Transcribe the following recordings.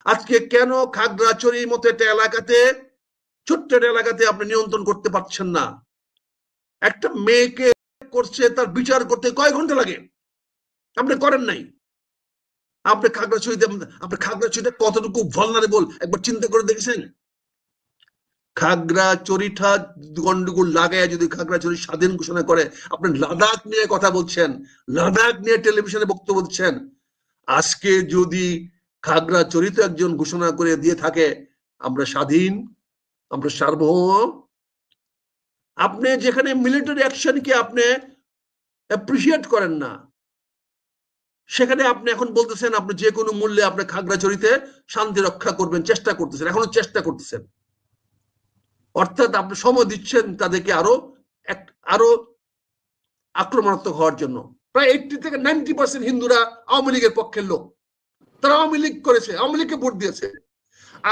আজকে কেন খাগড়াছড়ির মতো একটা এলাকাতে, ছোট্ট একটা এলাকাতে আপনি নিয়ন্ত্রণ করতে পারছেন না? একটা মেয়েকে করছে, তার বিচার করতে কয় ঘন্টা লাগে? আপনি করেন নাই। আপনি খাগড়াছড়িটা কতটুকু ভালনারেবল একবার চিন্তা করে দেখেছেন? খাগড়াছড়িটা গন্ডগোল লাগায় যদি খাগড়াছড়ি স্বাধীন ঘোষণা করে, আপনি লাদাখ নিয়ে কথা বলছেন, লাদাখ নিয়ে টেলিভিশনে বক্তব্য দিচ্ছেন। আজকে যদি খাগড়াছড়িতে একজন ঘোষণা করে দিয়ে থাকে আমরা স্বাধীন, আমরা সার্বভৌম, আপনি যেখানে মিলিটারি অ্যাকশনকে আপনি অ্যাপ্রিসিয়েট করেন না, সেখানে আপনি এখন বলতেছেন আপনি যে কোনো মূল্যে আপনি খাগড়াছড়িতে শান্তি রক্ষা করবেন, চেষ্টা করতেছেন, এখনো চেষ্টা করতেছেন। অর্থাৎ আপনি সময় দিচ্ছেন তাদেরকে আরো আক্রমণাত্মক হওয়ার জন্য। প্রায় 80 থেকে 90% হিন্দুরা আওয়ামী লীগের পক্ষের লোক, তারা আওয়ামী লীগ করেছে, আওয়ামী লীগকে ভোট দিয়েছে।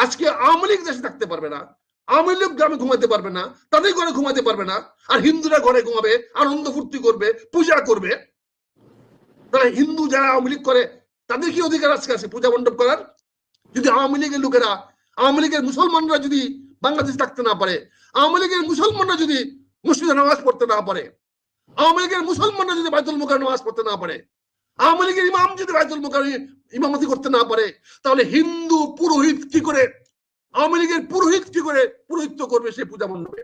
আজকে আওয়ামী লীগ দেশে থাকতে পারবে না, আওয়ামী লীগ গ্রামে ঘুমাতে পারবে না, তাদের ঘরে ঘুমাতে পারবে না, আর হিন্দুরা ঘরে ঘুমাবে, আনন্দ ফুর্তি করবে, পূজা করবে। তাহলে হিন্দু যারা আওয়ামী লীগ করে তাদের কি অধিকার আজকে আছে পূজা মণ্ডপ করার? যদি আওয়ামী লীগের লোকেরা, আওয়ামী লীগের মুসলমানরা যদি বাংলাদেশ থাকতে না পারে, আওয়ামী লীগের মুসলমানরা যদি মসজিদে নামাজ পড়তে না পারে, আওয়ামী লীগের মুসলমানরা যদি বাইতুল মুকাররমে নামাজ পড়তে না পারে, আওয়ামী লীগের ইমাম যদি বাইতুল মুকাররমে ইমামতি করতে না পারে, তাহলে হিন্দু পুরোহিত কি করে, আওয়ামী লীগের পুরোহিত কি করে পুরোহিত্য করবে সে পূজা মণ্ডপে?